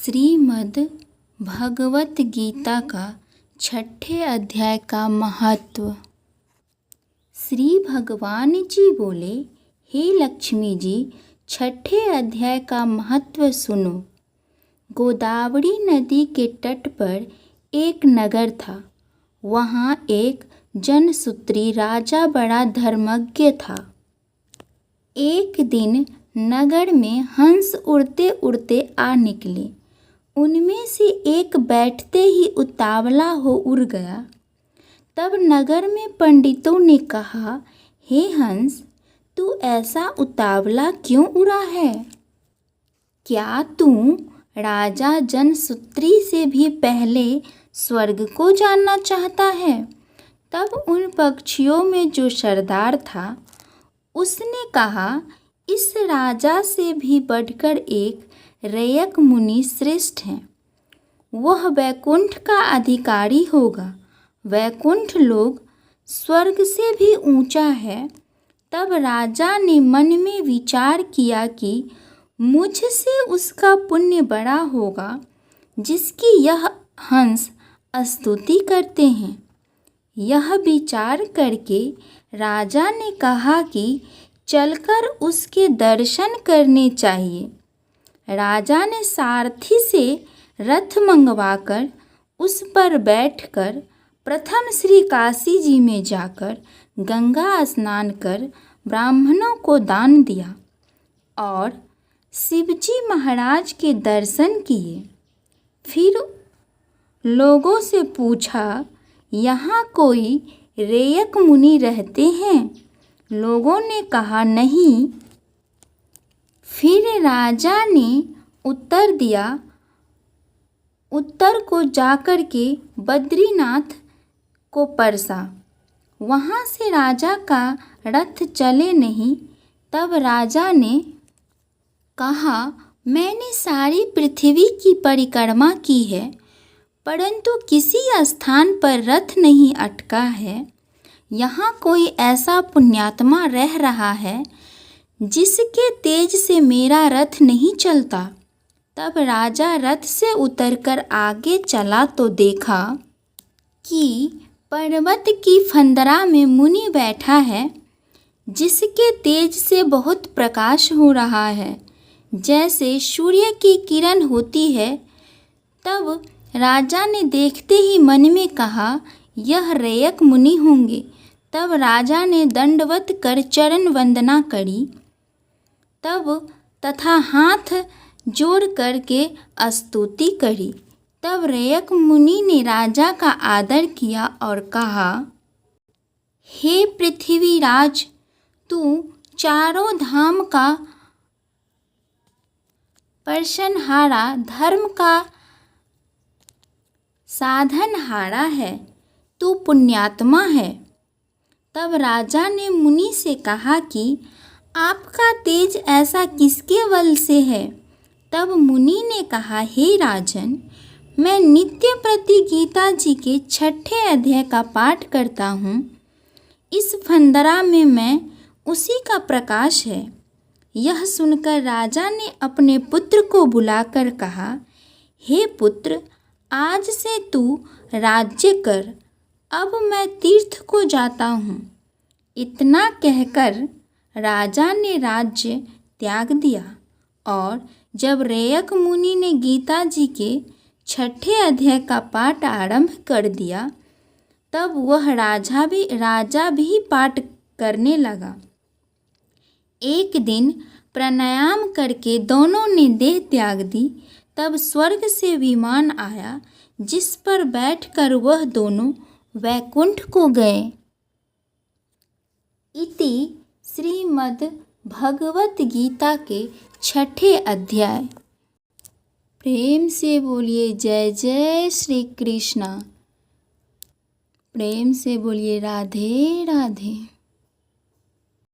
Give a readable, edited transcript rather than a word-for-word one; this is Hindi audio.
श्रीमद् भगवत गीता का छठे अध्याय का महत्व। श्री भगवान जी बोले, हे लक्ष्मी जी, छठे अध्याय का महत्व सुनो। गोदावरी नदी के तट पर एक नगर था। वहाँ एक जनसूत्री राजा बड़ा धर्मज्ञ था। एक दिन नगर में हंस उड़ते उड़ते आ निकले। उनमें से एक बैठते ही उतावला हो उड़ गया। तब नगर में पंडितों ने कहा, हे हंस, तू ऐसा उतावला क्यों उड़ा है? क्या तू राजा जनसूत्री से भी पहले स्वर्ग को जानना चाहता है? तब उन पक्षियों में जो सरदार था, उसने कहा, इस राजा से भी बढ़कर एक रैयक मुनि श्रेष्ठ हैं। वह वैकुंठ का अधिकारी होगा। वैकुंठ लोक स्वर्ग से भी ऊंचा है। तब राजा ने मन में विचार किया कि मुझसे उसका पुण्य बड़ा होगा जिसकी यह हंस स्तुति करते हैं। यह विचार करके राजा ने कहा कि चलकर उसके दर्शन करने चाहिए। राजा ने सारथी से रथ मंगवाकर उस पर बैठकर प्रथम श्री काशी जी में जाकर गंगा स्नान कर ब्राह्मणों को दान दिया और शिवजी महाराज के दर्शन किए। फिर लोगों से पूछा, यहाँ कोई रैयक मुनि रहते हैं? लोगों ने कहा, नहीं। फिर राजा ने उत्तर दिया, उत्तर को जाकर के बद्रीनाथ को परसा। वहाँ से राजा का रथ चले नहीं। तब राजा ने कहा, मैंने सारी पृथ्वी की परिक्रमा की है, परंतु किसी स्थान पर रथ नहीं अटका है। यहाँ कोई ऐसा पुण्यात्मा रह रहा है जिसके तेज से मेरा रथ नहीं चलता। तब राजा रथ से उतरकर आगे चला तो देखा कि पर्वत की फंदरा में मुनि बैठा है, जिसके तेज से बहुत प्रकाश हो रहा है, जैसे सूर्य की किरण होती है। तब राजा ने देखते ही मन में कहा, यह रैयक मुनि होंगे। तब राजा ने दंडवत कर चरण वंदना करी तथा हाथ जोड़ करके स्तुति करी। तब रैयक मुनि ने राजा का आदर किया और कहा, हे पृथ्वीराज, तू चारों धाम का पर्शनहारा, धर्म का साधनहारा है। तू पुण्यात्मा है। तब राजा ने मुनि से कहा कि आपका तेज ऐसा किसके बल से है? तब मुनि ने कहा, हे राजन, मैं नित्य प्रति गीता जी के छठे अध्याय का पाठ करता हूँ। इस फंदरा में मैं उसी का प्रकाश है। यह सुनकर राजा ने अपने पुत्र को बुलाकर कहा, हे पुत्र, आज से तू राज्य कर। अब मैं तीर्थ को जाता हूँ। इतना कहकर राजा ने राज्य त्याग दिया। और जब रैयक मुनि ने गीता जी के छठे अध्याय का पाठ आरंभ कर दिया, तब वह राजा भी पाठ करने लगा। एक दिन प्राणायाम करके दोनों ने देह त्याग दी। तब स्वर्ग से विमान आया, जिस पर बैठकर वह दोनों वैकुंठ को गए। इति श्रीमद् भगवत गीता के छठे अध्याय। प्रेम से बोलिए जय जय श्री कृष्णा। प्रेम से बोलिए राधे राधे।